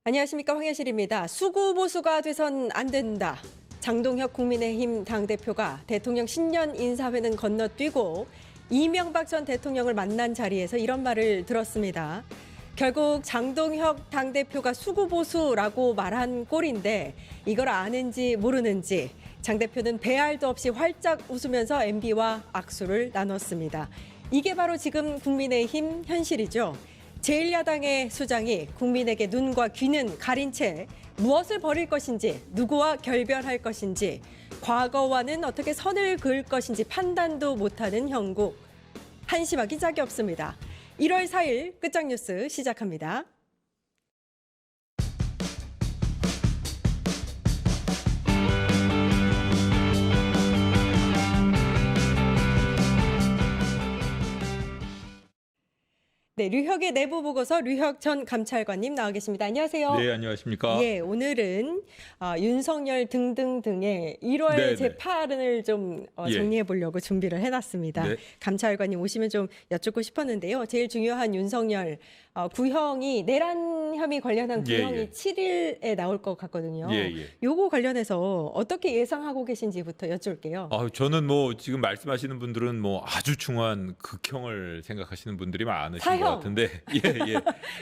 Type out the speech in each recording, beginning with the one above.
안녕하십니까, 황혜실입니다. 수구보수가 돼선 안 된다. 장동혁 국민의힘 당대표가 대통령 신년 인사회는 건너뛰고 이명박 전 대통령을 만난 자리에서 이런 말을 들었습니다. 결국 장동혁 당대표가 수구보수라고 말한 꼴인데 이걸 아는지 모르는지 장 대표는 배알도 없이 활짝 웃으면서 MB와 악수를 나눴습니다. 이게 바로 지금 국민의힘 현실이죠. 제1야당의 수장이 국민에게 눈과 귀는 가린 채 무엇을 벌일 것인지, 누구와 결별할 것인지, 과거와는 어떻게 선을 그을 것인지 판단도 못하는 형국. 한심하기 짝이 없습니다. 1월 4일 끝장뉴스 시작합니다. 네, 류혁의 내부 보고서 류혁 전 감찰관님 나와 계십니다. 안녕하세요. 네, 안녕하십니까? 예, 오늘은 윤석열 등등등의 1월 네네. 재판을 좀 예. 정리해 보려고 준비를 해놨습니다. 네. 감찰관님 오시면 좀 여쭙고 싶었는데요. 제일 중요한 윤석열 구형이 내란 혐의 관련한 예, 구형이 예. 7일에 나올 것 같거든요. 예, 예. 요거 관련해서 어떻게 예상하고 계신지부터 여쭐게요. 저는 뭐 지금 말씀하시는 분들은 뭐 아주 중한 극형을 생각하시는 분들이 많으신 사형. 것 같은데, 예, 예.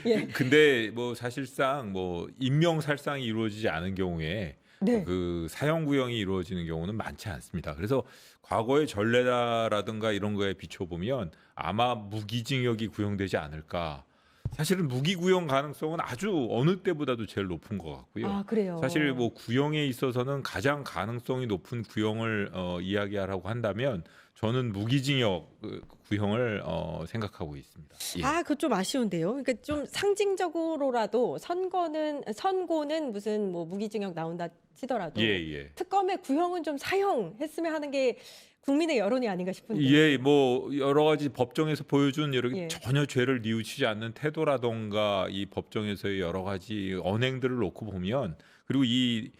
예. 근데 뭐 사실상 뭐 인명살상이 이루어지지 않은 경우에 네. 그 사형 구형이 이루어지는 경우는 많지 않습니다. 그래서 과거의 전례라든가 이런 거에 비춰보면 아마 무기징역이 구형되지 않을까. 사실은 무기 구형 가능성은 아주 어느 때보다도 제일 높은 것 같고요. 아, 그래요. 사실 뭐 구형에 있어서는 가장 가능성이 높은 구형을 이야기하라고 한다면 저는 무기징역 구형을 생각하고 있습니다. 예. 아, 그거 좀 아쉬운데요. 그러니까 좀 상징적으로라도 선고는 무슨 뭐 무기징역 나온다 치더라도 예, 예. 특검의 구형은 좀 사형했으면 하는 게 국민의 여론이 아닌가 싶은데. 예, 뭐 여러 가지 법정에서 보여준 예. 전혀 죄를 뉘우치지 않는 태도라던가 이 법정에서의 여러 가지 언행들을 놓고 보면 그리고 이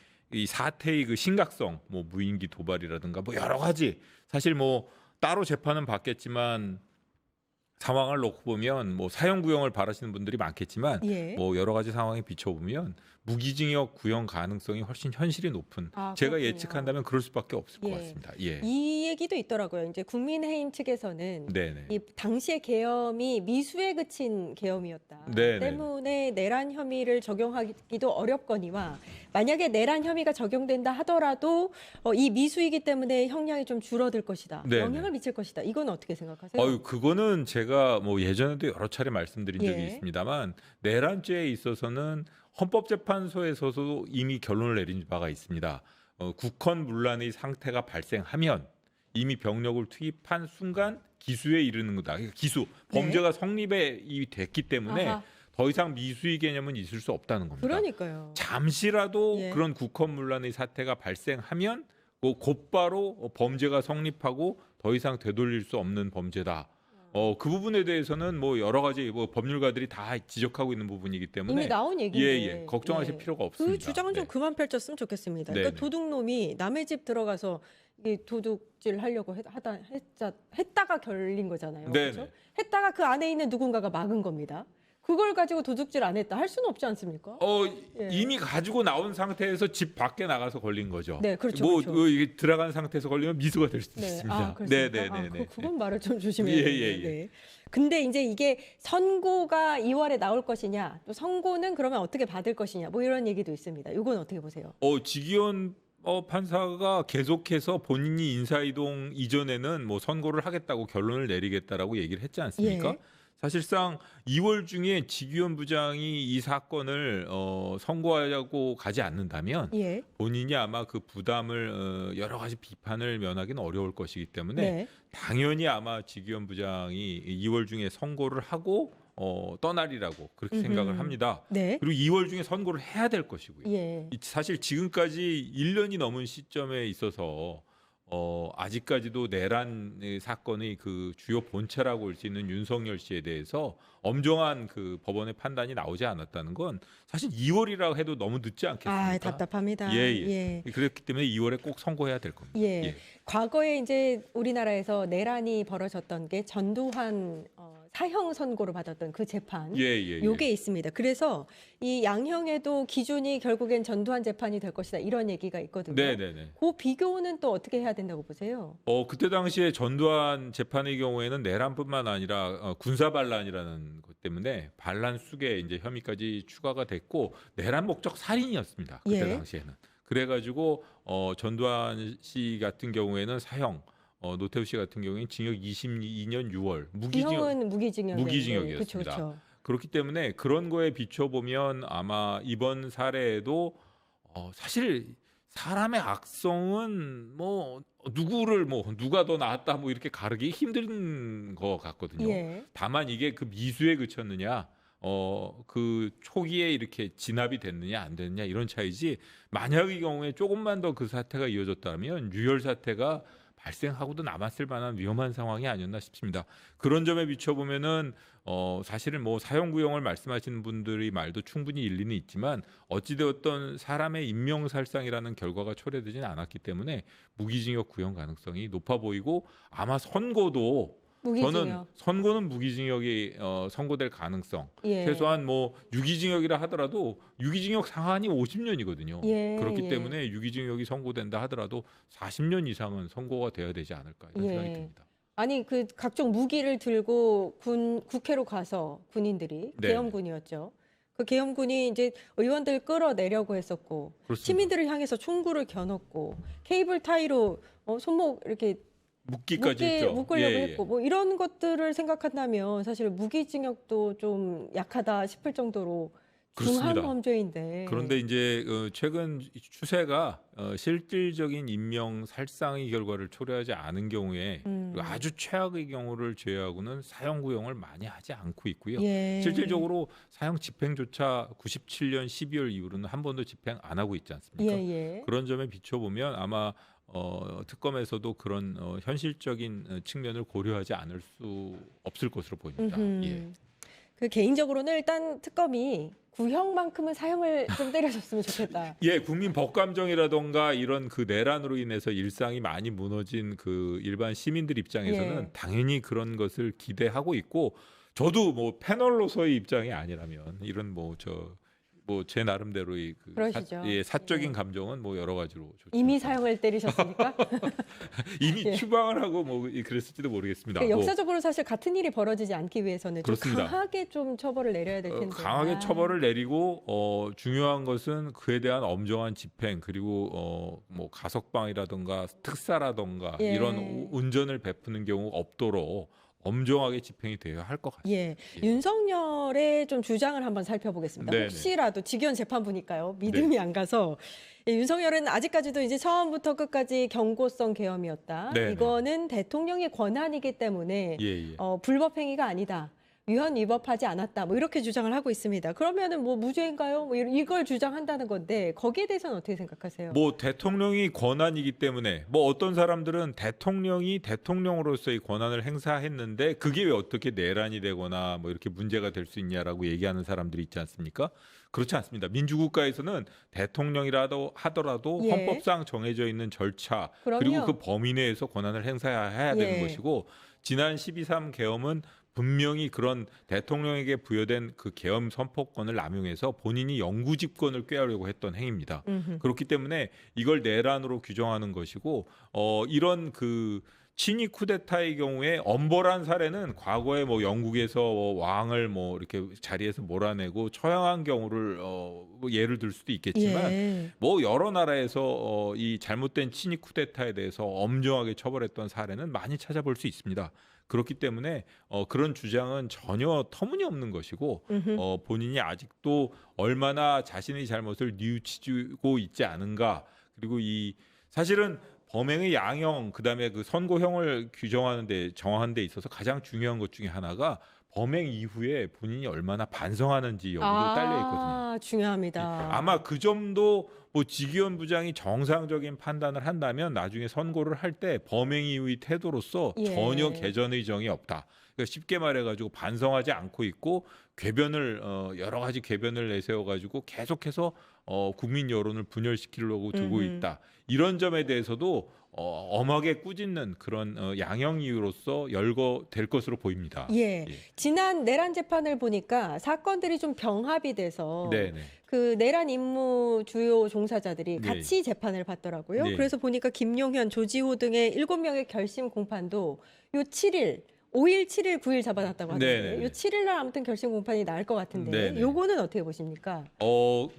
사태의 그 심각성, 뭐 무인기 도발이라든가 뭐 여러 가지 사실 뭐 따로 재판은 받겠지만 상황을 놓고 보면 뭐 사형 구형을 바라시는 분들이 많겠지만 예. 뭐 여러 가지 상황에 비춰보면 무기징역 구형 가능성이 훨씬 현실이 높은 아, 제가 그렇군요. 예측한다면 그럴 수밖에 없을 것 예. 같습니다. 예. 이 얘기도 있더라고요. 이제 국민의힘 측에서는 네네. 이 당시의 계엄이 미수에 그친 계엄이었다. 네네. 때문에 내란 혐의를 적용하기도 어렵거니와 만약에 내란 혐의가 적용된다 하더라도 이 미수이기 때문에 형량이 좀 줄어들 것이다. 네네. 영향을 미칠 것이다. 이건 어떻게 생각하세요? 그거는 제가 뭐 예전에도 여러 차례 말씀드린 적이 예. 있습니다만 내란죄에 있어서는 헌법재판소에서도 이미 결론을 내린 바가 있습니다. 국헌 문란의 상태가 발생하면 이미 병력을 투입한 순간 기수에 이르는 거다. 그러니까 기수 네. 범죄가 성립이 됐기 때문에 아하. 더 이상 미수의 개념은 있을 수 없다는 겁니다. 그러니까요. 잠시라도 예. 그런 국헌 문란의 사태가 발생하면 곧바로 범죄가 성립하고 더 이상 되돌릴 수 없는 범죄다. 그 부분에 대해서는 뭐 여러 가지 뭐 법률가들이 다 지적하고 있는 부분이기 때문에 이미 나온 얘기인데. 예, 걱정하실 필요가 없습니다. 그 주장은 좀 네. 그만 펼쳤으면 좋겠습니다. 그러니까 네네. 도둑놈이 남의 집 들어가서 이 도둑질 하려고 했다가 걸린 거잖아요. 네네. 그렇죠? 했다가 그 안에 있는 누군가가 막은 겁니다. 그걸 가지고 도둑질 안 했다 할 수는 없지 않습니까? 예. 이미 가지고 나온 상태에서 집 밖에 나가서 걸린 거죠. 네, 그렇죠, 뭐 그렇죠. 이게 들어간 상태에서 걸리면 미수가 될 수도 네, 있습니다. 그렇습니까? 네네네. 그건 말을 좀 조심해야 예, 되는데. 예, 예. 네. 근데 이제 이게 선고가 2월에 나올 것이냐, 또 선고는 그러면 어떻게 받을 것이냐, 뭐 이런 얘기도 있습니다. 이건 어떻게 보세요? 지기현 판사가 계속해서 본인이 인사이동 이전에는 뭐 선고를 하겠다고 결론을 내리겠다라고 얘기를 했지 않습니까? 예. 사실상 2월 중에 지기현 부장이 이 사건을 선고하려고 가지 않는다면 예. 본인이 아마 그 부담을 여러 가지 비판을 면하기는 어려울 것이기 때문에 네. 당연히 아마 지기현 부장이 2월 중에 선고를 하고 떠나리라고 그렇게 생각을 합니다. 네. 그리고 2월 중에 선고를 해야 될 것이고요. 예. 사실 지금까지 1년이 넘은 시점에 있어서 아직까지도 내란 사건의 그 주요 본체라고 할 수 있는 윤석열 씨에 대해서 엄정한 그 법원의 판단이 나오지 않았다는 건 사실 2월이라고 해도 너무 늦지 않겠습니까? 답답합니다. 예. 그렇기 때문에 2월에 꼭 선고해야 될 겁니다. 예. 과거에 이제 우리나라에서 내란이 벌어졌던 게 전두환 사형 선고를 받았던 그 재판. 예, 예, 예. 요게 있습니다. 그래서 이 양형에도 기준이 결국엔 전두환 재판이 될 것이다. 이런 얘기가 있거든요. 네, 네, 네. 그 비교는 또 어떻게 해야 된다고 보세요? 그때 당시에 전두환 재판의 경우에는 내란뿐만 아니라 군사 반란이라는 것 때문에 반란 수계 이제 혐의까지 추가가 됐고 내란 목적 살인이었습니다. 그때 예. 당시에는. 그래가지고 전두환 씨 같은 경우에는 사형, 노태우 씨 같은 경우에는 징역 22년 6월 형은 무기징역. 무기징역이었습니다. 그렇죠. 그렇기 때문에 그런 거에 비춰보면 아마 이번 사례에도 사실 사람의 악성은 뭐 누구를 뭐 누가 더 낫다 뭐 이렇게 가르기 힘든 것 같거든요. 예. 다만 이게 그 미수에 그쳤느냐, 그 초기에 이렇게 진압이 됐느냐 안 됐느냐 이런 차이지. 만약의 경우에 조금만 더 그 사태가 이어졌다면 유혈 사태가 발생하고도 남았을 만한 위험한 상황이 아니었나 싶습니다. 그런 점에 비춰보면은 사실은 뭐 사형 구형을 말씀하시는 분들이 말도 충분히 일리는 있지만 어찌되었던 사람의 인명살상이라는 결과가 초래되지는 않았기 때문에 무기징역 구형 가능성이 높아 보이고 아마 선고도 저는 무기징역. 선고는 무기징역이 선고될 가능성 예. 최소한 뭐 유기징역이라 하더라도 유기징역 상한이 50년이거든요. 예, 그렇기 예. 때문에 유기징역이 선고된다 하더라도 40년 이상은 선고가 돼야 되지 않을까 이런 예. 생각이 듭니다. 아니 그 각종 무기를 들고 국회로 가서 군인들이 네. 계엄군이었죠. 그 계엄군이 이제 의원들 끌어내려고 했었고 그렇습니다. 시민들을 향해서 총구를 겨눴고 케이블 타이로 손목 이렇게 묶기까지 했죠. 묶으려고 예, 예. 했고 뭐 이런 것들을 생각한다면 사실 무기징역도 좀 약하다 싶을 정도로 중한 그렇습니다. 범죄인데. 그런데 이제 최근 추세가 실질적인 인명 살상의 결과를 초래하지 않은 경우에 그리고 아주 최악의 경우를 제외하고는 사형 구형을 많이 하지 않고 있고요. 예. 실질적으로 사형 집행조차 97년 12월 이후로는 한 번도 집행 안 하고 있지 않습니까? 예. 그런 점에 비춰보면 아마 특검에서도 그런 현실적인 측면을 고려하지 않을 수 없을 것으로 보입니다. 음흠. 예. 그 개인적으로는 일단 특검이 구형만큼은 사형을 좀 때려줬으면 좋겠다. 예, 국민 법감정이라던가 이런 그 내란으로 인해서 일상이 많이 무너진 그 일반 시민들 입장에서는 예. 당연히 그런 것을 기대하고 있고 저도 뭐 패널로서의 입장이 아니라면 이런 뭐 제 나름대로의 그 그러시죠. 사적인 예. 감정은 뭐 여러 가지로 좋죠. 이미 사형을 때리셨으니까. 이미 예. 추방을 하고 뭐 그랬을지도 모르겠습니다. 그러니까 역사적으로 사실 같은 일이 벌어지지 않기 위해서는 좀 그렇습니다. 강하게 좀 처벌을 내려야 될 텐데. 강하게 처벌을 내리고 중요한 것은 그에 대한 엄정한 집행 그리고 뭐 가석방이라든가 특사라든가 예. 이런 운전을 베푸는 경우가 없도록 엄정하게 집행이 되어야 할 것 같습니다. 예. 윤석열의 좀 주장을 한번 살펴보겠습니다. 네네. 혹시라도 직위원 재판부니까요. 믿음이 안 가서 윤석열은 아직까지도 이제 처음부터 끝까지 경고성 계엄이었다. 네네. 이거는 대통령의 권한이기 때문에 예. 불법 행위가 아니다. 위헌 위법하지 않았다. 뭐 이렇게 주장을 하고 있습니다. 그러면은 뭐 무죄인가요? 뭐 이걸 주장한다는 건데 거기에 대해서는 어떻게 생각하세요? 뭐 대통령이 권한이기 때문에 뭐 어떤 사람들은 대통령이 대통령으로서의 권한을 행사했는데 그게 왜 어떻게 내란이 되거나 뭐 이렇게 문제가 될 수 있냐라고 얘기하는 사람들이 있지 않습니까? 그렇지 않습니다. 민주국가에서는 대통령이라도 하더라도 예. 헌법상 정해져 있는 절차 그럼요. 그리고 그 범위 내에서 권한을 행사해야 되는 예. 것이고 지난 12.3 계엄은 분명히 그런 대통령에게 부여된 그 계엄 선포권을 남용해서 본인이 영구 집권을 꾀하려고 했던 행위입니다. 그렇기 때문에 이걸 내란으로 규정하는 것이고 이런 그 친위 쿠데타의 경우에 엄벌한 사례는 과거에 뭐 영국에서 왕을 뭐 이렇게 자리에서 몰아내고 처형한 경우를 뭐 예를 들 수도 있겠지만 예. 뭐 여러 나라에서 이 잘못된 친위 쿠데타에 대해서 엄정하게 처벌했던 사례는 많이 찾아볼 수 있습니다. 그렇기 때문에 그런 주장은 전혀 터무니없는 것이고 본인이 아직도 얼마나 자신의 잘못을 뉘우치고 있지 않은가. 그리고 이 사실은 범행의 양형 그다음에 그 선고형을 정하는 데 있어서 가장 중요한 것 중에 하나가 범행 이후에 본인이 얼마나 반성하는지 여기도 딸려 있거든요. 중요합니다. 아마 그 점도 뭐 지기현 부장이 정상적인 판단을 한다면 나중에 선고를 할 때 범행 이후의 태도로서 예. 전혀 개전 의정이 없다. 그러니까 쉽게 말해가지고 반성하지 않고 있고 궤변을 여러 가지 궤변을 내세워가지고 계속해서 국민 여론을 분열시키려고 두고 있다. 이런 점에 대해서도 엄하게 꾸짖는 그런 양형 이유로서 열거될 것으로 보입니다. 예. 예. 지난 내란 재판을 보니까 사건들이 좀 병합이 돼서 네네. 그 내란 임무 주요 종사자들이 네. 같이 재판을 받더라고요. 네. 그래서 보니까 김용현, 조지호 등의 7명의 결심 공판도 요 7일, 5일, 7일, 9일 잡아놨다고 하던데 네네네. 요 7일 날 아무튼 결심 공판이 나을 것 같은데 네네. 요거는 어떻게 보십니까?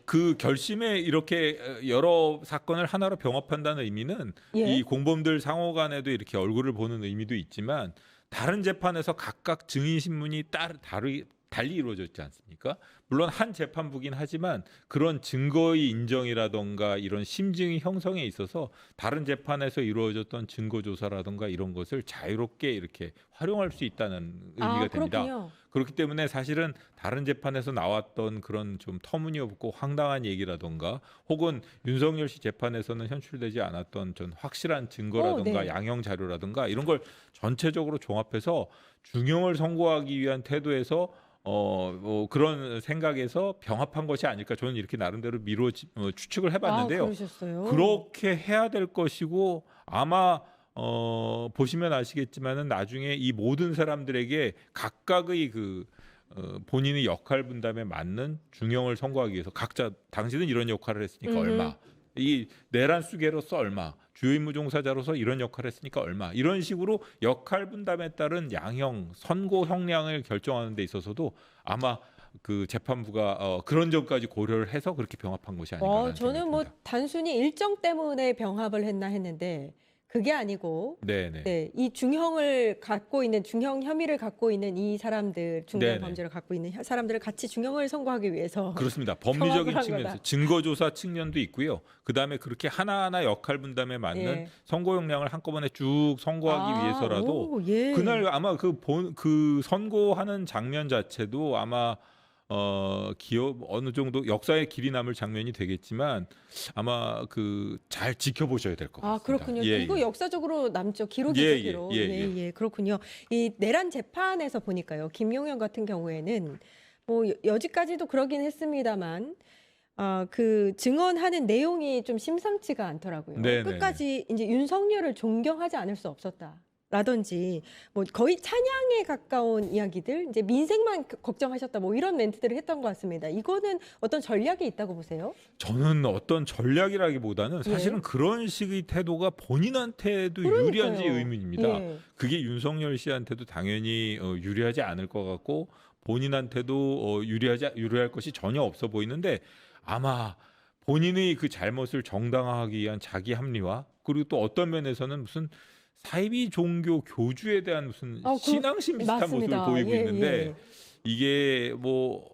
그 결심에 이렇게 여러 사건을 하나로 병합한다는 의미는 예. 이 공범들 상호 간에도 이렇게 얼굴을 보는 의미도 있지만 다른 재판에서 각각 증인 신문이 달리 이루어졌지 않습니까? 물론 한 재판부긴 하지만 그런 증거의 인정이라던가 이런 심증의 형성에 있어서 다른 재판에서 이루어졌던 증거 조사라던가 이런 것을 자유롭게 이렇게 활용할 수 있다는 의미가 됩니다. 그렇군요. 그렇기 때문에 사실은 다른 재판에서 나왔던 그런 좀 터무니없고 황당한 얘기라던가 혹은 윤석열 씨 재판에서는 현출되지 않았던 전 확실한 증거라던가 네. 양형 자료라던가 이런 걸 전체적으로 종합해서 중형을 선고하기 위한 태도에서 그런 생각에서 병합한 것이 아닐까 저는 이렇게 나름대로 추측을 해봤는데요. 그러셨어요. 그렇게 해야 될 것이고 아마 보시면 아시겠지만은 나중에 이 모든 사람들에게 각각의 본인의 역할 분담에 맞는 중형을 선고하기 위해서 각자 당신은 이런 역할을 했으니까 얼마, 이 내란 수괴로서 얼마, 주요 임무 종사자로서 이런 역할을 했으니까 얼마 이런 식으로 역할 분담에 따른 양형 선고 형량을 결정하는 데 있어서도 아마 그 재판부가 그런 점까지 고려를 해서 그렇게 병합한 것이 아닌가. 저는 뭐 단순히 일정 때문에 병합을 했나 했는데 그게 아니고 네네. 네, 이 중형을 갖고 있는 중형 혐의를 갖고 있는 이 사람들 중대한 네네. 범죄를 갖고 있는 사람들을 같이 중형을 선고하기 위해서 그렇습니다. 법리적인 병합을 한 측면에서 거다. 증거조사 측면도 있고요. 그다음에 그렇게 하나하나 역할 분담에 맞는 예. 선고 형량을 한꺼번에 쭉 선고하기 위해서라도 예. 그날 아마 그 선고하는 장면 자체도 아마 기업 어느 정도 역사에 길이 남을 장면이 되겠지만 아마 잘 지켜보셔야 될 것 같습니다. 그렇군요. 예, 이거 예. 역사적으로 남죠. 기록이죠, 예, 예, 기록. 예, 그렇군요. 이 내란 재판에서 보니까요. 김용현 같은 경우에는 뭐 여지까지도 그러긴 했습니다만 그 증언하는 내용이 좀 심상치가 않더라고요. 네, 끝까지 이제 윤석열을 존경하지 않을 수 없었다. 라든지 뭐 거의 찬양에 가까운 이야기들 이제 민생만 걱정하셨다 뭐 이런 멘트들을 했던 것 같습니다. 이거는 어떤 전략이 있다고 보세요? 저는 어떤 전략이라기보다는 사실은 예. 그런 식의 태도가 본인한테도 그러니까요. 유리한지 의문입니다. 예. 그게 윤석열 씨한테도 당연히 유리하지 않을 것 같고 본인한테도 유리할 것이 전혀 없어 보이는데 아마 본인의 그 잘못을 정당화하기 위한 자기 합리화 그리고 또 어떤 면에서는 무슨 사이비 종교 교주에 대한 무슨 신앙심 비슷한 맞습니다. 모습을 보이고 예, 있는데 예. 이게 뭐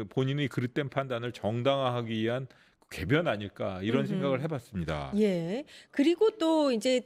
본인의 그릇된 판단을 정당화하기 위한 궤변 아닐까 이런 생각을 해봤습니다. 예. 그리고 또 이제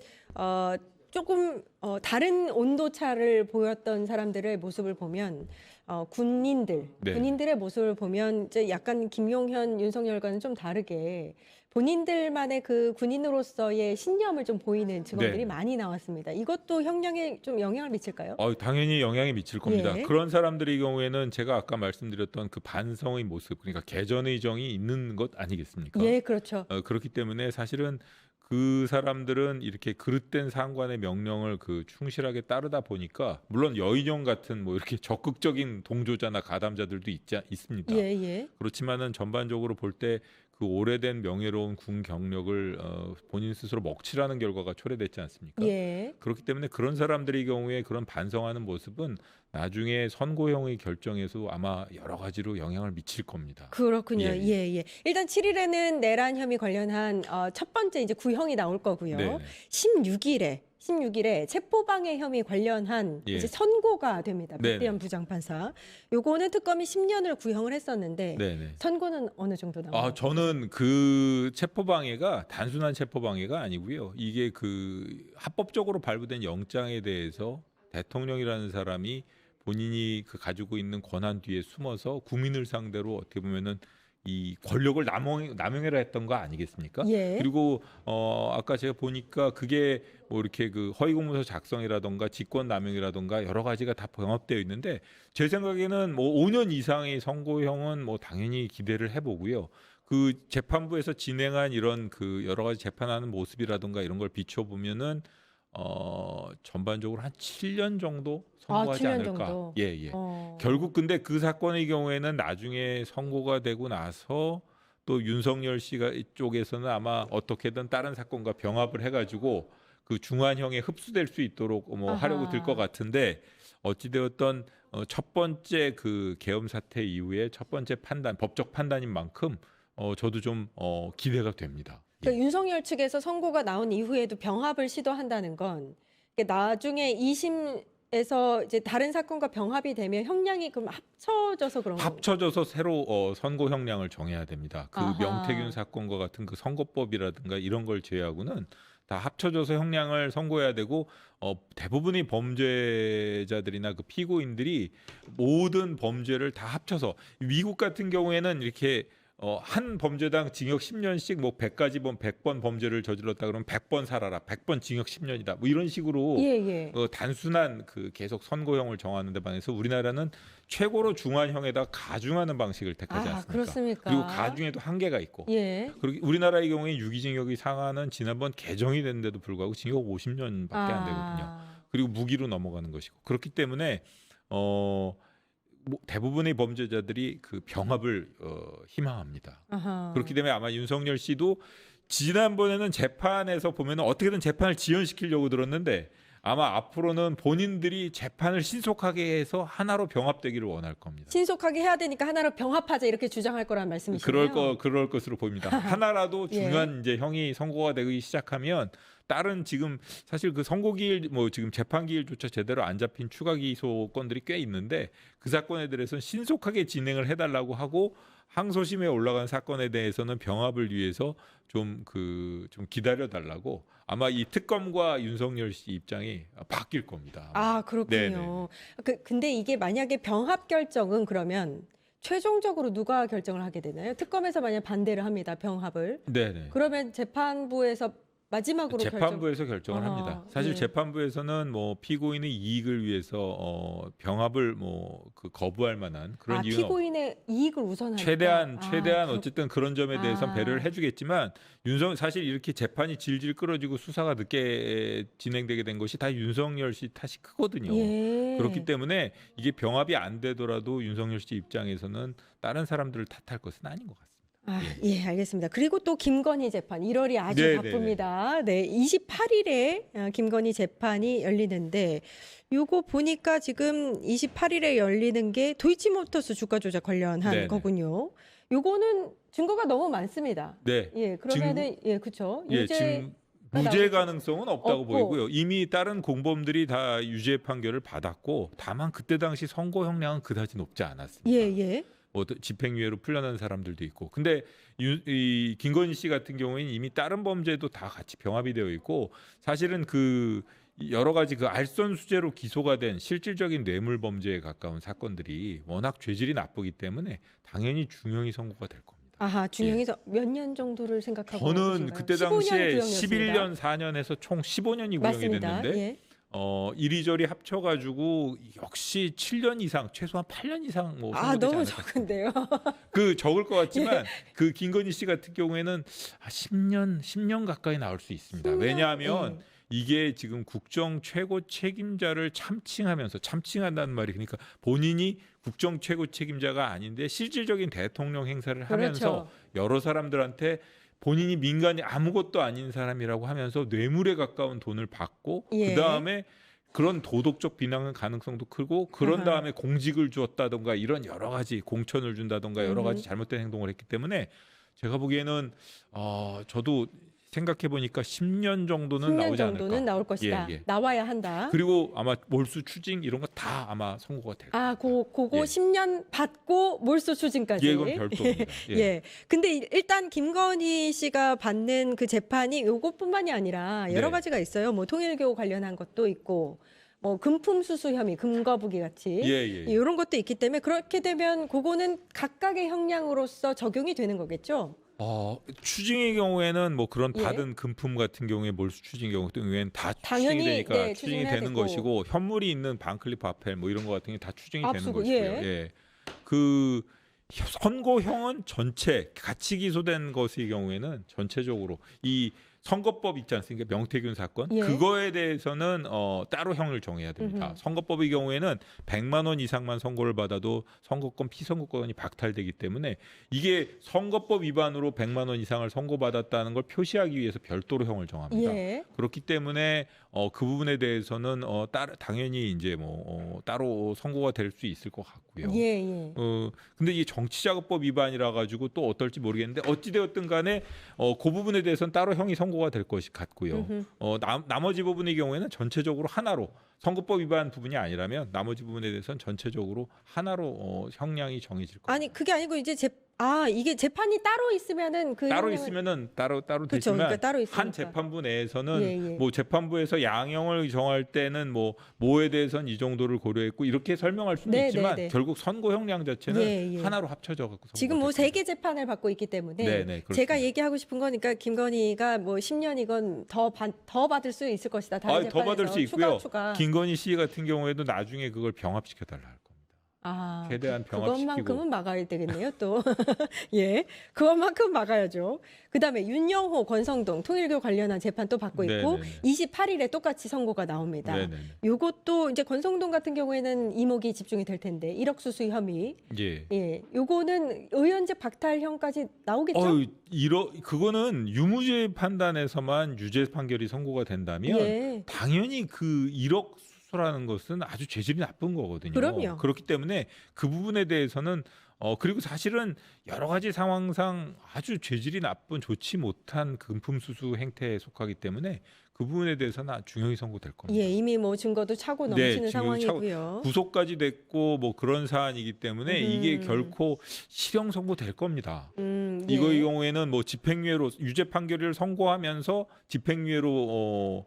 조금 다른 온도차를 보였던 사람들의 모습을 보면 네. 군인들의 모습을 보면 이제 약간 김용현, 윤석열과는 좀 다르게 본인들만의 그 군인으로서의 신념을 좀 보이는 직원들이 네. 많이 나왔습니다. 이것도 형량에 좀 영향을 미칠까요? 당연히 영향이 미칠 겁니다. 예. 그런 사람들의 경우에는 제가 아까 말씀드렸던 그 반성의 모습, 그러니까 개전의 정이 있는 것 아니겠습니까? 예, 그렇죠. 그렇기 때문에 사실은 그 사람들은 이렇게 그릇된 상관의 명령을 충실하게 따르다 보니까 물론 여인형 같은 뭐 이렇게 적극적인 동조자나 가담자들도 있습니다. 예, 예. 그렇지만은 전반적으로 볼 때 그 오래된 명예로운 군 경력을 본인 스스로 먹칠하는 결과가 초래됐지 않습니까? 예. 그렇기 때문에 그런 사람들의 경우에 그런 반성하는 모습은 나중에 선고형의 결정에서 아마 여러 가지로 영향을 미칠 겁니다. 그렇군요. 예, 예, 예. 일단 7일에는 내란 혐의 관련한 첫 번째 이제 구형이 나올 거고요. 네. 16일에 체포방해 혐의 관련한 예. 이제 선고가 됩니다. 네네. 박대현 부장판사. 요거는 특검이 10년을 구형을 했었는데 네네. 선고는 어느 정도 나와요? 저는 그 체포방해가 단순한 체포방해가 아니고요. 이게 합법적으로 발부된 영장에 대해서 대통령이라는 사람이 본인이 가지고 있는 권한 뒤에 숨어서 국민을 상대로 어떻게 보면은 이 권력을 남용해라 했던 거 아니겠습니까? 예. 그리고 아까 제가 보니까 그게 뭐 이렇게 허위공문서 작성이라던가 직권남용이라던가 여러 가지가 다 병합되어 있는데 제 생각에는 뭐 5년 이상의 선고형은 뭐 당연히 기대를 해보고요. 그 재판부에서 진행한 이런 그 여러 가지 재판하는 모습이라든가 이런 걸 비춰보면은 전반적으로 한 7년 정도 선고하지 7년 않을까. 정도. 예, 예. 결국 근데 그 사건의 경우에는 나중에 선고가 되고 나서 또 윤석열 씨가 이쪽에서는 아마 어떻게든 다른 사건과 병합을 해가지고 그 중환형에 흡수될 수 있도록 뭐 하려고 들 것 같은데 어찌되었던 첫 번째 그 계엄 사태 이후에 첫 번째 판단, 법적 판단인 만큼 저도 좀 기대가 됩니다. 그러니까 윤석열 측에서 선고가 나온 이후에도 병합을 시도한다는 건 나중에 2심에서 이제 다른 사건과 병합이 되면 형량이 그럼 합쳐져서 그런 건가요? 합쳐져서 새로 선고 형량을 정해야 됩니다. 그 아하. 명태균 사건과 같은 그 선고법이라든가 이런 걸 제외하고는 다 합쳐져서 형량을 선고해야 되고 대부분의 범죄자들이나 그 피고인들이 모든 범죄를 다 합쳐서 미국 같은 경우에는 이렇게 한 범죄당 징역 10년씩 뭐 100가지 100번 범죄를 저질렀다 그러면 100번 살아라. 100번 징역 10년이다. 뭐 이런 식으로 예. 단순한 그 계속 선고형을 정하는 데 반해서 우리나라는 최고로 중환형에다 가중하는 방식을 택하지 않습니까? 그렇습니까? 그리고 가중에도 한계가 있고. 예. 그리고 우리나라의 경우에 유기징역이 상한은 지난번 개정이 됐는데도 불구하고 징역 50년밖에 안 되거든요. 그리고 무기로 넘어가는 것이고. 그렇기 때문에 대부분의 범죄자들이 그 병합을 희망합니다. 아하. 그렇기 때문에 아마 윤석열 씨도 지난번에는 재판에서 보면 어떻게든 재판을 지연시키려고 들었는데 아마 앞으로는 본인들이 재판을 신속하게 해서 하나로 병합되기를 원할 겁니다. 신속하게 해야 되니까 하나로 병합하자 이렇게 주장할 거란 말씀이시네요. 그럴 것으로 보입니다. 하나라도 예. 중요한 이제 형이 선고가 되기 시작하면 다른 지금 사실 그 선고기일 뭐 지금 재판기일조차 제대로 안 잡힌 추가 기소 건들이 꽤 있는데 그 사건에 대해서는 신속하게 진행을 해달라고 하고 항소심에 올라간 사건에 대해서는 병합을 위해서 좀 기다려 달라고 아마 이 특검과 윤석열 씨 입장이 바뀔 겁니다. 그렇군요. 근데 이게 만약에 병합 결정은 그러면 최종적으로 누가 결정을 하게 되나요? 특검에서 만약 반대를 합니다. 병합을. 네네. 그러면 재판부에서 마지막으로 재판부에서 결정을 합니다. 사실 예. 재판부에서는 뭐 피고인의 이익을 위해서 병합을 그 거부할 만한 그런 이유는 피고인의 이익을 우선하니까 최대한 어쨌든 그런 점에 대해서 배려를 해주겠지만 사실 이렇게 재판이 질질 끌어지고 수사가 늦게 진행되게 된 것이 다 윤석열 씨 탓이 크거든요. 예. 그렇기 때문에 이게 병합이 안 되더라도 윤석열 씨 입장에서는 다른 사람들을 탓할 것은 아닌 것 같습니다. 예, 알겠습니다. 그리고 또 김건희 재판 1월이 아주 네네네. 바쁩니다. 네, 28일에 김건희 재판이 열리는데 요거 보니까 지금 28일에 열리는 게 도이치모터스 주가 조작 관련한 네네. 거군요. 요거는 증거가 너무 많습니다. 네. 예, 그러면은 그렇죠. 지금 무죄 가능성은 없다고 없고. 보이고요. 이미 다른 공범들이 다 유죄 판결을 받았고 다만 그때 당시 선고 형량은 그다지 높지 않았습니다. 예. 집행유예로 풀려난 사람들도 있고. 근데 이 김건희 씨 같은 경우에는 이미 다른 범죄도 다 같이 병합이 되어 있고 사실은 그 여러 가지 그 알선수재로 기소가 된 실질적인 뇌물 범죄에 가까운 사건들이 워낙 죄질이 나쁘기 때문에 당연히 중형이 선고가 될 겁니다. 중형에서 몇 년 정도를 생각하고 저는 계신가요? 그때 15년 당시에 구형이었습니다. 11년 4년에서 총 15년이 구형이 맞습니다. 됐는데 예. 이리저리 합쳐가지고 역시 7년 이상 최소한 8년 이상 뭐 선고되지 너무 않을까. 적은데요. 적을 것 같지만 그 김건희 씨 같은 경우에는 10년 가까이 나올 수 있습니다. 10년? 왜냐하면 이게 지금 국정 최고 책임자를 참칭한다는 말이 그러니까 본인이 국정 최고 책임자가 아닌데 실질적인 대통령 행사를 하면서 여러 사람들한테 본인이 민간이 아무것도 아닌 사람이라고 하면서 뇌물에 가까운 돈을 받고 그다음에 그런 도덕적 비난 가능성도 크고 그런 다음에 공직을 주었다던가 이런 여러 가지 공천을 준다던가 여러 가지 잘못된 행동을 했기 때문에 제가 보기에는 저도 생각해 보니까 10년 정도는 10년 나오지 않을까. 정도는 나올 것이다. 나와야 한다. 그리고 아마 몰수 추징 이런 거 다 아마 선고가 될 겁니다. 그거 10년 받고 몰수 추징까지. 이건 별도입니다. 근데 일단 김건희 씨가 받는 그 재판이 요것뿐만이 아니라 여러 가지가 있어요. 뭐 통일교 관련한 것도 있고 뭐 금품 수수 혐의, 금거부기 같이 이런 것도 있기 때문에 그렇게 되면 그거는 각각의 형량으로서 적용이 되는 거겠죠. 추징의 경우에는 뭐 그런 받은 금품 같은 경우에 몰수 추징 경우에는 다 당연히, 추징이 되니까 추징이 추징해야 되는 되고. 것이고 현물이 있는 반클리프 아펠 뭐 이런 거 같은 게 다 추징이 되는 압수고, 것이고요. 그 선고형은 전체 같이 기소된 것의 경우에는 전체적으로 이 선거법 있지 않습니까? 명태균 사건 예. 그거에 대해서는 따로 형을 정해야 됩니다. 음흠. 선거법의 경우에는 100만 원 이상만 선고를 받아도 선거권 피선거권이 박탈되기 때문에 이게 선거법 위반으로 100만 원 이상을 선고받았다는 걸 표시하기 위해서 별도로 형을 정합니다. 예. 그렇기 때문에 그 부분에 대해서는 당연히 이제 따로 선고가 될 수 있을 것 같고요. 예, 예. 근데 이 정치자금법 위반이라 가지고 또 어떨지 모르겠는데 어찌 되었든 간에 그 부분에 대해서는 따로 형이 선고가 될 것이 같고요. 음흠. 나머지 부분의 경우에는 전체적으로 하나로 선거법 위반 부분이 아니라면 나머지 부분에 대해서는 전체적으로 하나로 형량이 정해질 겁니다. 아니 그게 아니고 이제 이게 재판이 따로 있으면은 그 따로 형량은- 있으면은 따로 그쵸, 되지만 그러니까 따로 있으니까. 한 재판부 내에서는 예, 예. 뭐 재판부에서 양형을 정할 때는 뭐에 대해서는 이 정도를 고려했고 이렇게 설명할 수는 네, 있지만 네, 네. 결국 선고 형량 자체는 예, 예. 하나로 합쳐져 갖고 지금 뭐 3개 재판을 받고 있기 때문에 네, 네, 그렇습니다. 제가 얘기하고 싶은 거니까 김건희가 뭐 10년이건 더 받을 수 있을 것이다. 다른 더 재판에서 받을 수 있고요. 추가. 김건희 씨 같은 경우에도 나중에 그걸 병합시켜 달라 할 겁니다. 최대한 병합시키고. 그것만큼은 막아야 되겠네요, 또. 예, 그것만큼 막아야죠. 그다음에 윤영호, 권성동 통일교 관련한 재판 또 받고 있고 네네네. 28일에 똑같이 선고가 나옵니다. 네네. 요것도 이제 권성동 같은 경우에는 이목이 집중이 될 텐데 1억 수수 혐의. 예. 예, 요거는 의원직 박탈형까지 나오겠죠? 그거는 유무죄 판단에서만 유죄 판결이 선고가 된다면 예. 당연히 그 1억 수수라는 것은 아주 죄질이 나쁜 거거든요. 그럼요. 그렇기 때문에 그 부분에 대해서는 그리고 사실은 여러 가지 상황상 아주 죄질이 나쁜 좋지 못한 금품 수수 행태에 속하기 때문에 그 부분에 대해서는 중형이 선고될 겁니다. 예, 이미 뭐 증거도 차고 네, 넘치는 증거도 상황이고요. 구속까지 됐고 뭐 그런 사안이기 때문에 이게 결코 실형 선고될 겁니다. 예. 이거의 경우에는 뭐 집행유예로 유죄 판결을 선고하면서 집행유예로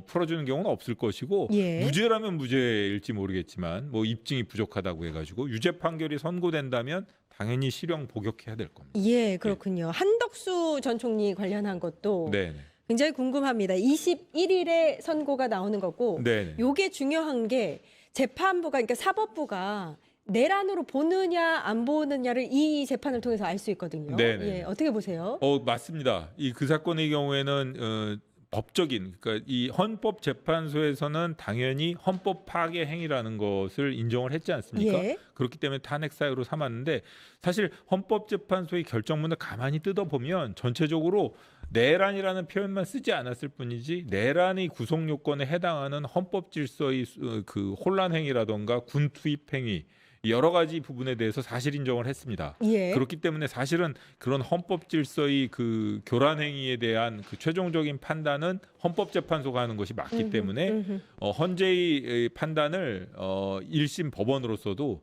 풀어주는 경우는 없을 것이고 예. 무죄라면 무죄일지 모르겠지만 뭐 입증이 부족하다고 해가지고 유죄 판결이 선고된다면 당연히 실형 복역해야 될 겁니다. 예, 그렇군요. 한덕수 전 총리 관련한 것도 네, 굉장히 궁금합니다. 21일에 선고가 나오는 거고 네, 요게 중요한 게 재판부가 그러니까 사법부가 내란으로 보느냐 안 보느냐를 이 재판을 통해서 알 수 있거든요. 네네. 예, 어떻게 보세요? 맞습니다. 그 사건의 경우에는 법적인 그러니까 이 헌법재판소에서는 당연히 헌법 파괴 행위라는 것을 인정을 했지 않습니까? 예. 그렇기 때문에 탄핵 사유로 삼았는데 사실 헌법재판소의 결정문을 가만히 뜯어보면 전체적으로 내란이라는 표현만 쓰지 않았을 뿐이지 내란의 구속 요건에 해당하는 헌법 질서의 그 혼란 행위라던가 군 투입 행위 여러 가지 부분에 대해서 사실 인정을 했습니다. 예. 그렇기 때문에 사실은 그런 헌법 질서의 그 교란 행위에 대한 그 최종적인 판단은 헌법재판소가 하는 것이 맞기 때문에 헌재의 판단을 1심 법원으로서도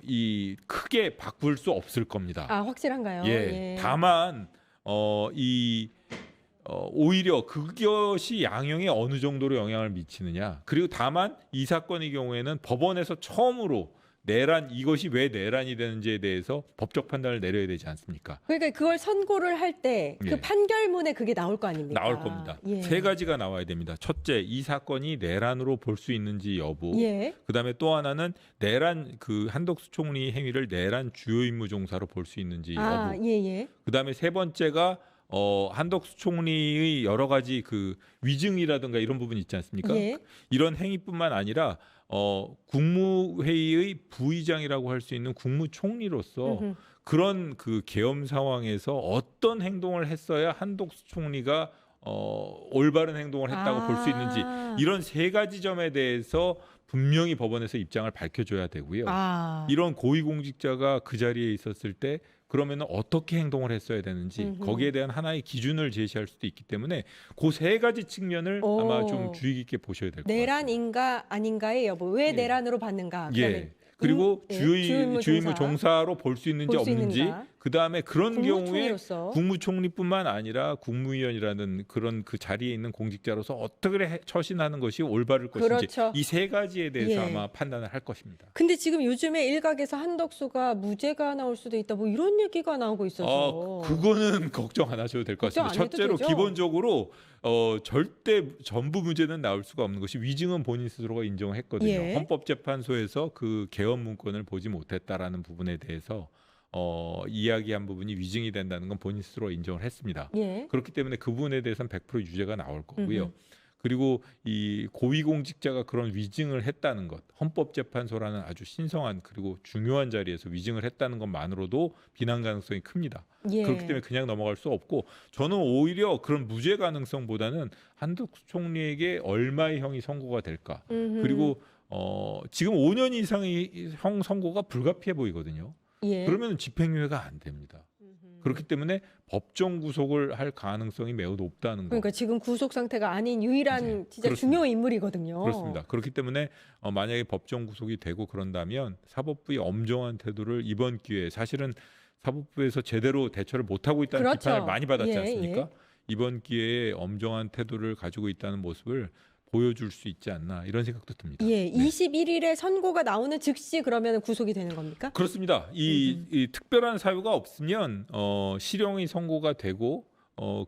이 크게 바꿀 수 없을 겁니다. 확실한가요? 예. 다만 오히려 그것이 양형에 어느 정도로 영향을 미치느냐. 그리고 다만 이 사건의 경우에는 법원에서 처음으로 이것이 왜 내란이 되는지에 대해서 법적 판단을 내려야 되지 않습니까? 그러니까 그걸 선고를 할 때 그 예. 판결문에 그게 나올 거 아닙니까? 나올 겁니다. 예. 3가지가 나와야 됩니다. 첫째, 이 사건이 내란으로 볼 수 있는지 여부. 예. 그다음에 또 하나는 내란 그 한덕수 총리 행위를 내란 주요 임무 종사로 볼 수 있는지 여부. 예. 그다음에 3번째가 한덕수 총리의 여러 가지 그 위증이라든가 이런 부분 있지 않습니까? 예. 이런 행위뿐만 아니라 국무회의의 부의장이라고 할 수 있는 국무총리로서 그런 그 계엄 상황에서 어떤 행동을 했어야 한덕수 총리가 올바른 행동을 했다고 볼 수 있는지 이런 3가지 점에 대해서 분명히 법원에서 입장을 밝혀줘야 되고요. 이런 고위공직자가 그 자리에 있었을 때 그러면 어떻게 행동을 했어야 되는지 거기에 대한 하나의 기준을 제시할 수도 있기 때문에 그 3가지 측면을 아마 좀 주의 깊게 보셔야 될 것 같아요. 내란인가 아닌가의 여부. 왜 예. 내란으로 받는가. 예. 그리고 주요 임무 종사로 볼 수 있는지 볼수 없는지 있는가. 그다음에 그런 경우에 국무총리로서. 국무총리뿐만 아니라 국무위원이라는 그런 그 자리에 있는 공직자로서 어떻게 처신하는 것이 올바를 것인지 그렇죠. 이 세 가지에 대해서 예. 아마 판단을 할 것입니다. 근데 지금 요즘에 일각에서 한덕수가 무죄가 나올 수도 있다 뭐 이런 얘기가 나오고 있어서. 그거는 걱정 안 하셔도 될 것 걱정 같습니다. 안 해도 첫째로 되죠? 기본적으로 절대 전부 무죄는 나올 수가 없는 것이 위증은 본인 스스로가 인정했거든요. 예. 헌법재판소에서 그 개헌 문건을 보지 못했다라는 부분에 대해서 이야기한 부분이 위증이 된다는 건 본인 스스로 인정을 했습니다. 예. 그렇기 때문에 그 부분에 대해서는 100% 유죄가 나올 거고요. 음흠. 그리고 이 고위공직자가 그런 위증을 했다는 것, 헌법재판소라는 아주 신성한 그리고 중요한 자리에서 위증을 했다는 것만으로도 비난 가능성이 큽니다. 예. 그렇기 때문에 그냥 넘어갈 수 없고 저는 오히려 그런 무죄 가능성보다는 한덕수 총리에게 얼마의 형이 선고가 될까. 음흠. 그리고 지금 5년 이상의 형 선고가 불가피해 보이거든요. 예. 그러면 집행유예가 안 됩니다. 음흠. 그렇기 때문에 법정 구속을 할 가능성이 매우 높다는 거. 그러니까 지금 구속 상태가 아닌 유일한 네, 진짜 그렇습니다. 중요 인물이거든요. 그렇습니다. 그렇기 때문에 만약에 법정 구속이 되고 그런다면 사법부의 엄정한 태도를 이번 기회에 사실은 사법부에서 제대로 대처를 못하고 있다는 그렇죠. 비판을 많이 받았지 예, 않습니까? 예. 이번 기회에 엄정한 태도를 가지고 있다는 모습을 보여줄 수 있지 않나 이런 생각도 듭니다. 예, 네. 21일에 선고가 나오는 즉시 그러면 구속이 되는 겁니까? 그렇습니다. 이 특별한 사유가 없으면 실형이 선고가 되고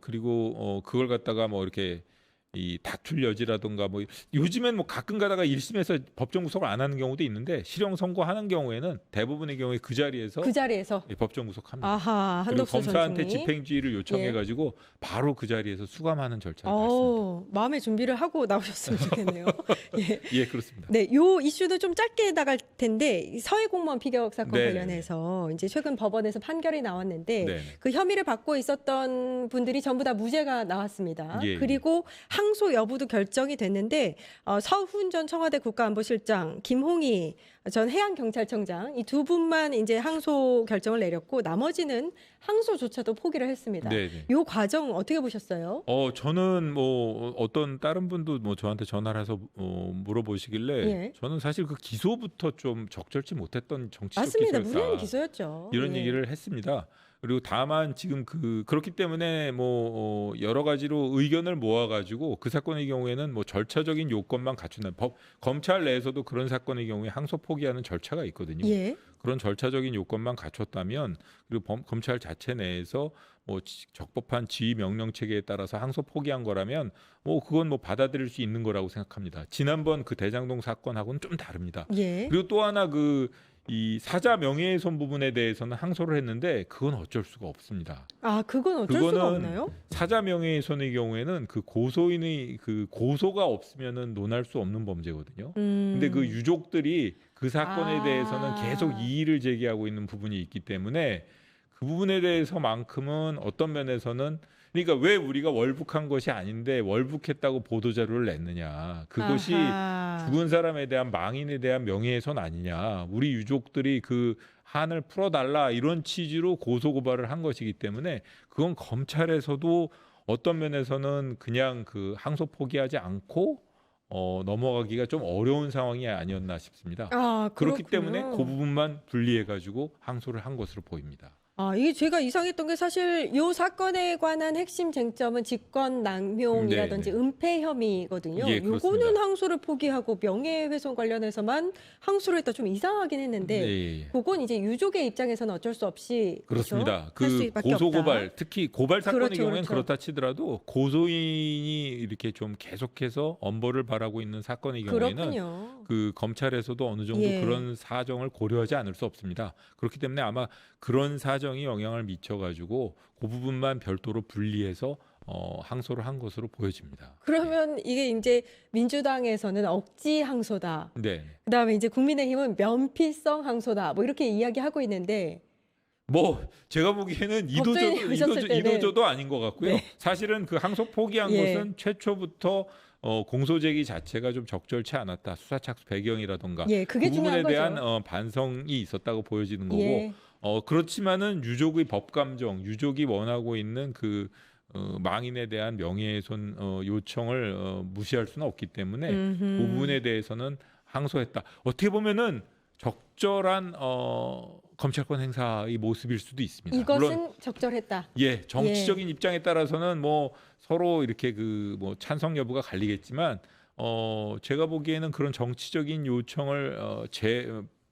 그리고 그걸 갖다가 뭐 이렇게 이 다툴 여지라든가 뭐 요즘엔 뭐 가끔 가다가 1심에서 법정 구속을 안 하는 경우도 있는데 실형 선고하는 경우에는 대부분의 경우에 그 자리에서 그 자리에서. 법정 구속합니다. 아하, 그리고 한덕수 전 검사한테 총리. 집행지휘를 요청해 가지고 바로 그 자리에서 수감하는 절차를 밟습니다. 마음의 준비를 하고 나오셨으면 좋겠네요. 예. 예, 그렇습니다. 네, 요 이슈도 좀 짧게 나갈 텐데 이 서해 공무원 피격 사건 네네네. 관련해서 이제 최근 법원에서 판결이 나왔는데 네. 그 혐의를 받고 있었던 분들이 전부 다 무죄가 나왔습니다. 예, 그리고 항소 여부도 결정이 됐는데 서훈 전 청와대 국가안보실장, 김홍희 전 해양경찰청장 이 두 분만 이제 항소 결정을 내렸고 나머지는 항소조차도 포기를 했습니다. 네. 요 과정 어떻게 보셨어요? 저는 뭐 어떤 다른 분도 뭐 저한테 전화를 해서 물어보시길래 예. 저는 사실 그 기소부터 좀 적절치 못했던 정치적 맞습니다. 기소였다. 무리한 기소였죠. 이런 예. 얘기를 했습니다. 그리고 다만 지금 그렇기 때문에 뭐 여러 가지로 의견을 모아가지고 그 사건의 경우에는 뭐 절차적인 요건만 갖춘다. 검찰 내에서도 그런 사건의 경우에 항소 포기하는 절차가 있거든요. 예. 그런 절차적인 요건만 갖췄다면 그리고 검찰 자체 내에서 뭐 적법한 지휘 명령 체계에 따라서 항소 포기한 거라면 뭐 그건 뭐 받아들일 수 있는 거라고 생각합니다. 지난번 그 대장동 사건하고는 좀 다릅니다. 예. 그리고 또 하나 이 사자 명예훼손 부분에 대해서는 항소를 했는데 그건 어쩔 수가 없습니다. 그건 어쩔 수가 그거는 없나요? 사자 명예훼손의 경우에는 그 고소인의 그 고소가 없으면은 논할 수 없는 범죄거든요. 근데 그 유족들이 그 사건에 대해서는 계속 이의를 제기하고 있는 부분이 있기 때문에 그 부분에 대해서만큼은 어떤 면에서는 그러니까 왜 우리가 월북한 것이 아닌데 월북했다고 보도자료를 냈느냐. 그것이 죽은 사람에 대한 망인에 대한 명예훼손 아니냐. 우리 유족들이 그 한을 풀어달라 이런 취지로 고소고발을 한 것이기 때문에 그건 검찰에서도 어떤 면에서는 그냥 그 항소 포기하지 않고 넘어가기가 좀 어려운 상황이 아니었나 싶습니다. 그렇기 때문에 그 부분만 분리해가지고 항소를 한 것으로 보입니다. 이게 제가 이상했던 게 사실 이 사건에 관한 핵심 쟁점은 직권 남용이라든지 네네. 은폐 혐의거든요. 예, 요거는 그렇습니다. 항소를 포기하고 명예훼손 관련해서만 항소를 했다 좀 이상하긴 했는데 네. 그건 이제 유족의 입장에서는 어쩔 수 없이 그렇습니다. 그렇죠? 할 그 수밖에 고소고발 없다. 특히 고발 사건의 그렇죠, 경우에는 그렇죠. 그렇다 치더라도 고소인이 이렇게 좀 계속해서 엄벌을 바라고 있는 사건의 경우에는 그렇군요. 그 검찰에서도 어느 정도 예. 그런 사정을 고려하지 않을 수 없습니다. 그렇기 때문에 아마 그런 사정이 영향을 미쳐가지고 그 부분만 별도로 분리해서 항소를 한 것으로 보여집니다. 그러면 이게 이제 민주당에서는 억지 항소다. 네. 그다음에 이제 국민의힘은 면피성 항소다. 뭐 이렇게 이야기하고 있는데 뭐 제가 보기에는 법조인이 오셨을 때는 이도저도 아닌 것 같고요. 네. 사실은 그 항소 포기한 예. 것은 최초부터 공소 제기 자체가 좀 적절치 않았다. 수사 착수 배경이라던가 예, 그게 그 중요한 부분에 대한 거죠. 반성이 있었다고 보여지는 거고 예. 그렇지만은 유족의 법 감정, 유족이 원하고 있는 그 망인에 대한 명예훼손 요청을 무시할 수는 없기 때문에 그 부분에 대해서는 항소했다. 어떻게 보면은 적절한 검찰권 행사의 모습일 수도 있습니다. 이것은 물론 적절했다. 예, 정치적인 입장에 따라서는 뭐 서로 이렇게 그 뭐 찬성 여부가 갈리겠지만 제가 보기에는 그런 정치적인 요청을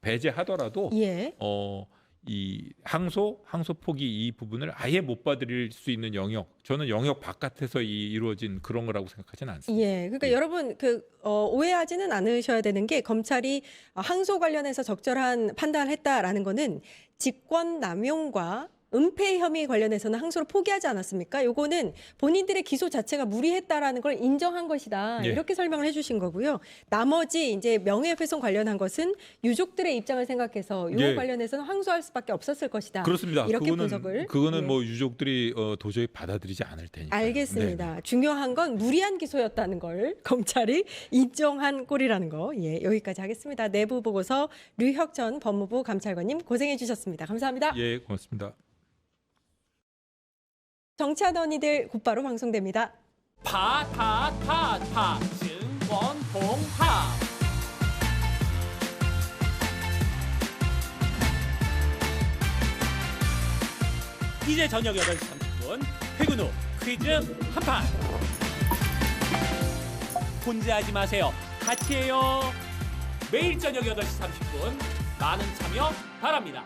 배제하더라도 예. 이 항소 포기 이 부분을 아예 못 받을 수 있는 영역, 저는 영역 바깥에서 이루어진 그런 거라고 생각하지는 않습니다. 예. 그러니까 예. 여러분 오해하지는 않으셔야 되는 게 검찰이 항소 관련해서 적절한 판단을 했다라는 거는 직권 남용과 은폐 혐의 관련해서는 항소를 포기하지 않았습니까? 요거는 본인들의 기소 자체가 무리했다라는 걸 인정한 것이다. 예. 이렇게 설명을 해주신 거고요. 나머지 이제 명예훼손 관련한 것은 유족들의 입장을 생각해서 요 예. 관련해서는 항소할 수밖에 없었을 것이다. 그렇습니다. 이렇게 분석을. 그거는 예. 뭐 유족들이 도저히 받아들이지 않을 테니까. 알겠습니다. 중요한 건 무리한 기소였다는 걸 검찰이 인정한 꼴이라는 거. 예, 여기까지 하겠습니다. 내부 보고서 류혁 전 법무부 감찰관님 고생해 주셨습니다. 감사합니다. 예, 고맙습니다. 정치하던 언니들 곧바로 방송됩니다. 파파파파 증권 봉합 이제 저녁 8시 30분 퇴근 후 퀴즈 한판 혼자 하지 마세요. 같이 해요. 매일 저녁 8시 30분 많은 참여 바랍니다.